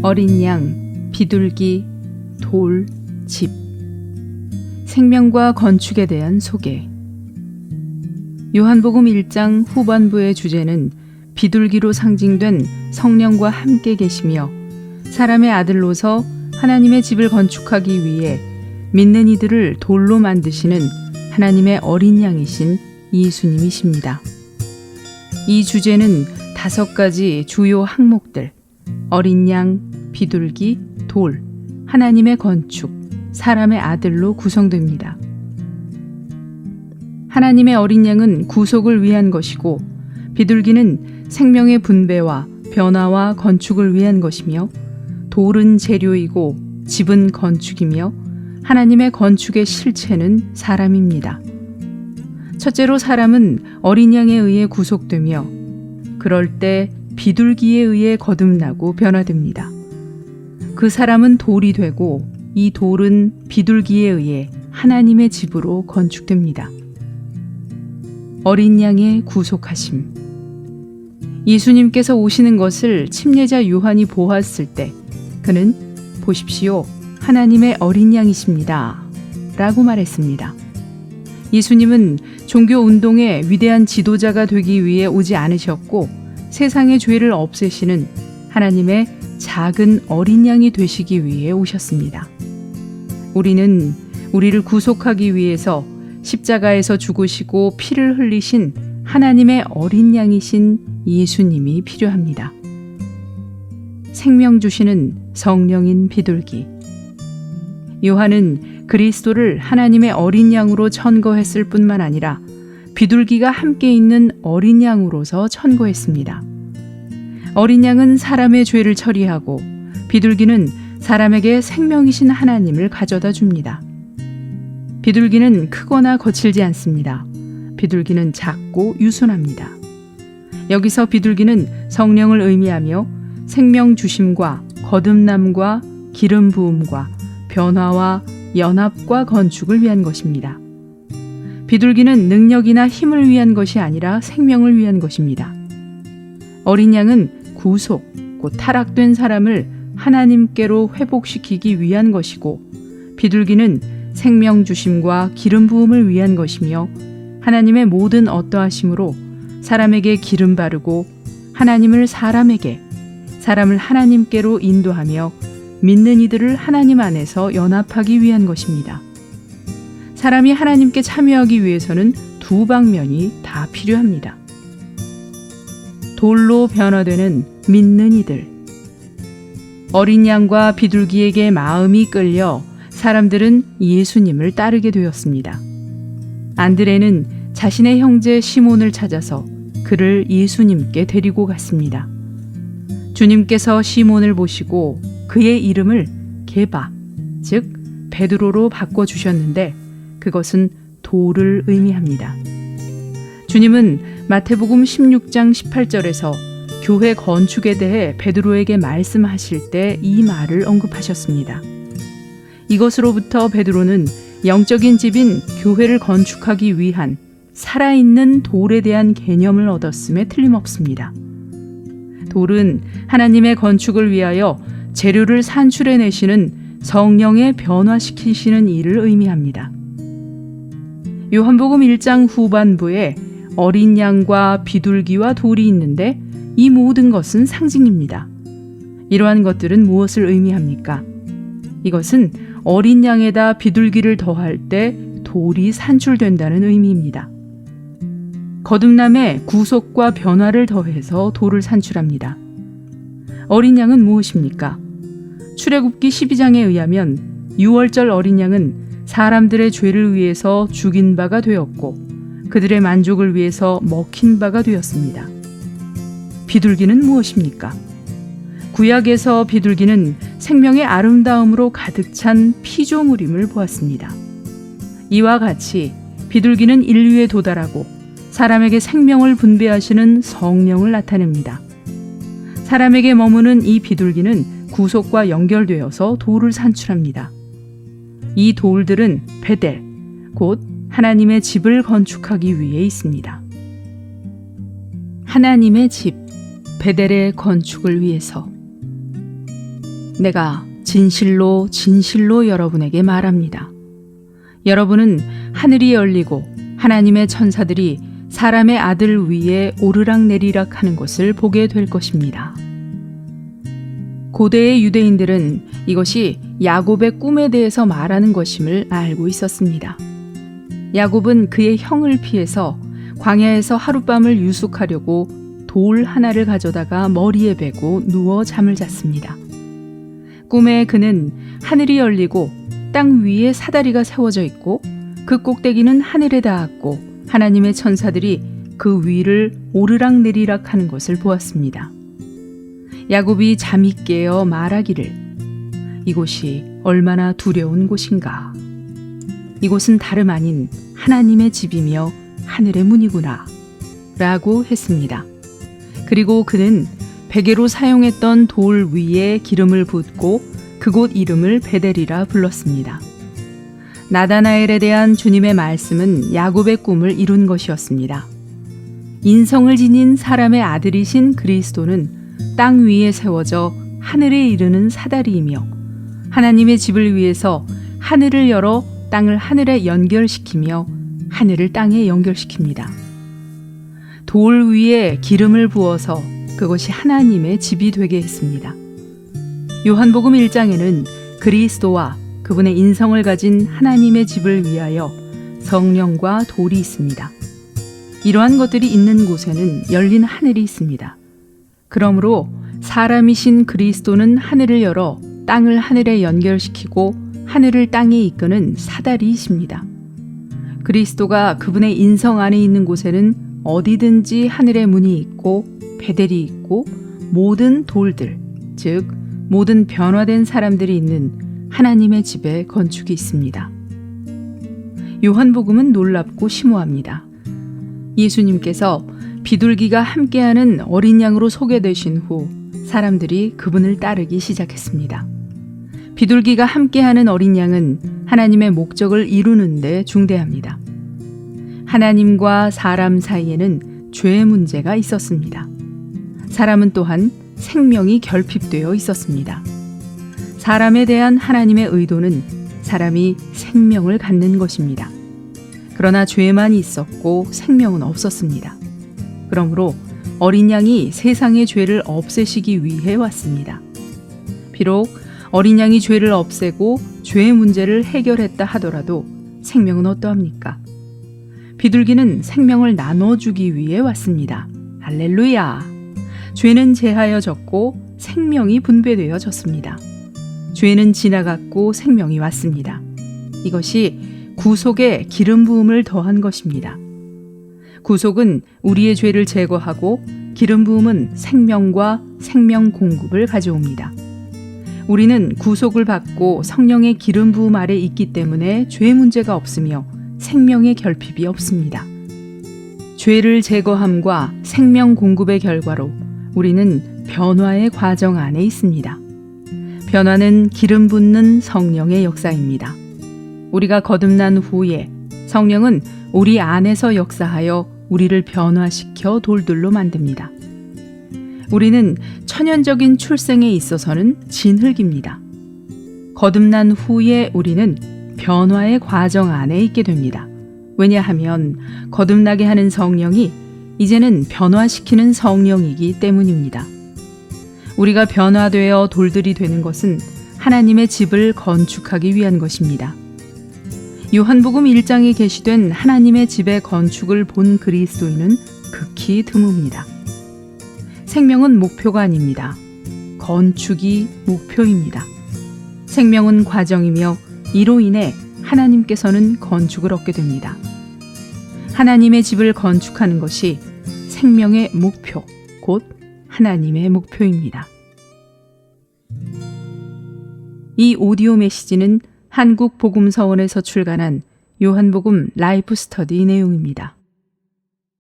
어린 양, 비둘기, 돌, 집. 생명과 건축에 대한 소개. 요한복음 1장 후반부의 주제는 비둘기로 상징된 성령과 함께 계시며 사람의 아들로서 하나님의 집을 건축하기 위해 믿는 이들을 돌로 만드시는 하나님의 어린 양이신 예수님이십니다. 이 주제는 5가지 주요 항목들, 어린 양, 비둘기, 돌, 하나님의 건축, 사람의 아들로 구성됩니다. 하나님의 어린 양은 구속을 위한 것이고, 비둘기는 생명의 분배와 변화와 건축을 위한 것이며, 돌은 재료이고 집은 건축이며 하나님의 건축의 실체는 사람입니다. 첫째로 사람은 어린 양에 의해 구속되며 그럴 때 비둘기에 의해 거듭나고 변화됩니다. 그 사람은 돌이 되고 이 돌은 비둘기에 의해 하나님의 집으로 건축됩니다. 어린 양의 구속하심. 예수님께서 오시는 것을 침례자 요한이 보았을 때 그는 보십시오, 하나님의 어린 양이십니다 라고 말했습니다. 예수님은 종교 운동의 위대한 지도자가 되기 위해 오지 않으셨고 세상의 죄를 없애시는 하나님의 작은 어린 양이 되시기 위해 오셨습니다. 우리는 우리를 구속하기 위해서 십자가에서 죽으시고 피를 흘리신 하나님의 어린 양이신 예수님이 필요합니다. 생명 주시는 성령인 비둘기. 요한은 그리스도를 하나님의 어린 양으로 천거했을 뿐만 아니라 비둘기가 함께 있는 어린 양으로서 천거했습니다. 어린 양은 사람의 죄를 처리하고 비둘기는 사람에게 생명이신 하나님을 가져다 줍니다. 비둘기는 크거나 거칠지 않습니다. 비둘기는 작고 유순합니다. 여기서 비둘기는 성령을 의미하며 생명 주심과 거듭남과 기름 부음과 변화와 연합과 건축을 위한 것입니다. 비둘기는 능력이나 힘을 위한 것이 아니라 생명을 위한 것입니다. 어린 양은 구속, 곧 타락된 사람을 하나님께로 회복시키기 위한 것이고, 비둘기는 생명 주심과 기름 부음을 위한 것이며 하나님의 모든 어떠하심으로 사람에게 기름 바르고 하나님을 사람에게, 사람을 하나님께로 인도하며 믿는 이들을 하나님 안에서 연합하기 위한 것입니다. 사람이 하나님께 참여하기 위해서는 2방면이 다 필요합니다. 돌로 변화되는 믿는 이들. 어린 양과 비둘기에게 마음이 끌려 사람들은 예수님을 따르게 되었습니다. 안드레는 자신의 형제 시몬을 찾아서 그를 예수님께 데리고 갔습니다. 주님께서 시몬을 보시고 그의 이름을 게바, 즉 베드로로 바꿔주셨는데 그것은 돌을 의미합니다. 주님은 마태복음 16장 18절에서 교회 건축에 대해 베드로에게 말씀하실 때 이 말을 언급하셨습니다. 이것으로부터 베드로는 영적인 집인 교회를 건축하기 위한 살아있는 돌에 대한 개념을 얻었음에 틀림없습니다. 돌은 하나님의 건축을 위하여 재료를 산출해내시는 성령의 변화시키시는 일을 의미합니다. 요한복음 1장 후반부에 어린 양과 비둘기와 돌이 있는데 이 모든 것은 상징입니다. 이러한 것들은 무엇을 의미합니까? 이것은 어린 양에다 비둘기를 더할 때 돌이 산출된다는 의미입니다. 거듭남에 구속과 변화를 더해서 돌을 산출합니다. 어린 양은 무엇입니까? 출애굽기 12장에 의하면 6월절 어린 양은 사람들의 죄를 위해서 죽인 바가 되었고 그들의 만족을 위해서 먹힌 바가 되었습니다. 비둘기는 무엇입니까? 구약에서 비둘기는 생명의 아름다움으로 가득 찬 피조물임을 보았습니다. 이와 같이 비둘기는 인류에 도달하고 사람에게 생명을 분배하시는 성령을 나타냅니다. 사람에게 머무는 이 비둘기는 구속과 연결되어서 돌을 산출합니다. 이 돌들은 베델, 곧 하나님의 집을 건축하기 위해 있습니다. 하나님의 집, 베델의 건축을 위해서. 내가 진실로 진실로 여러분에게 말합니다. 여러분은 하늘이 열리고 하나님의 천사들이 사람의 아들 위에 오르락내리락 하는 것을 보게 될 것입니다. 고대의 유대인들은 이것이 야곱의 꿈에 대해서 말하는 것임을 알고 있었습니다. 야곱은 그의 형을 피해서 광야에서 하룻밤을 유숙하려고 돌 하나를 가져다가 머리에 베고 누워 잠을 잤습니다. 꿈에 그는 하늘이 열리고 땅 위에 사다리가 세워져 있고 그 꼭대기는 하늘에 닿았고 하나님의 천사들이 그 위를 오르락내리락 하는 것을 보았습니다. 야곱이 잠이 깨어 말하기를 이곳이 얼마나 두려운 곳인가. 이곳은 다름 아닌 하나님의 집이며 하늘의 문이구나 라고 했습니다. 그리고 그는 베개로 사용했던 돌 위에 기름을 붓고 그곳 이름을 베델이라 불렀습니다. 나다나엘에 대한 주님의 말씀은 야곱의 꿈을 이룬 것이었습니다. 인성을 지닌 사람의 아들이신 그리스도는 땅 위에 세워져 하늘에 이르는 사다리이며 하나님의 집을 위해서 하늘을 열어 땅을 하늘에 연결시키며 하늘을 땅에 연결시킵니다. 돌 위에 기름을 부어서 그것이 하나님의 집이 되게 했습니다. 요한복음 1장에는 그리스도와 그분의 인성을 가진 하나님의 집을 위하여 성령과 돌이 있습니다. 이러한 것들이 있는 곳에는 열린 하늘이 있습니다. 그러므로 사람이신 그리스도는 하늘을 열어 땅을 하늘에 연결시키고 하늘을 땅에 이끄는 사다리이십니다. 그리스도가 그분의 인성 안에 있는 곳에는 어디든지 하늘의 문이 있고 베델이 있고 모든 돌들, 즉 모든 변화된 사람들이 있는 하나님의 집에 건축이 있습니다. 요한복음은 놀랍고 심오합니다. 예수님께서 비둘기가 함께하는 어린 양으로 소개되신 후 사람들이 그분을 따르기 시작했습니다. 비둘기가 함께하는 어린 양은 하나님의 목적을 이루는 데 중대합니다. 하나님과 사람 사이에는 죄의 문제가 있었습니다. 사람은 또한 생명이 결핍되어 있었습니다. 사람에 대한 하나님의 의도는 사람이 생명을 갖는 것입니다. 그러나 죄만 있었고 생명은 없었습니다. 그러므로 어린 양이 세상의 죄를 없애시기 위해 왔습니다. 비록 어린 양이 죄를 없애고 죄의 문제를 해결했다 하더라도 생명은 어떠합니까? 비둘기는 생명을 나눠주기 위해 왔습니다. 할렐루야! 죄는 제하여졌고 생명이 분배되어졌습니다. 죄는 지나갔고 생명이 왔습니다. 이것이 구속에 기름 부음을 더한 것입니다. 구속은 우리의 죄를 제거하고 기름 부음은 생명과 생명 공급을 가져옵니다. 우리는 구속을 받고 성령의 기름 부음 아래 있기 때문에 죄 문제가 없으며 생명의 결핍이 없습니다. 죄를 제거함과 생명 공급의 결과로 우리는 변화의 과정 안에 있습니다. 변화는 기름 붓는 성령의 역사입니다. 우리가 거듭난 후에 성령은 우리 안에서 역사하여 우리를 변화시켜 돌들로 만듭니다. 우리는 천연적인 출생에 있어서는 진흙입니다. 거듭난 후에 우리는 변화의 과정 안에 있게 됩니다. 왜냐하면 거듭나게 하는 성령이 이제는 변화시키는 성령이기 때문입니다. 우리가 변화되어 돌들이 되는 것은 하나님의 집을 건축하기 위한 것입니다. 요한복음 1장에 게시된 하나님의 집의 건축을 본 그리스도인은 극히 드뭅니다. 생명은 목표가 아닙니다. 건축이 목표입니다. 생명은 과정이며 이로 인해 하나님께서는 건축을 얻게 됩니다. 하나님의 집을 건축하는 것이 생명의 목표, 곧 하나님의 목표입니다. 이 오디오 메시지는 한국복음서원에서 출간한 요한복음 라이프 스터디 내용입니다.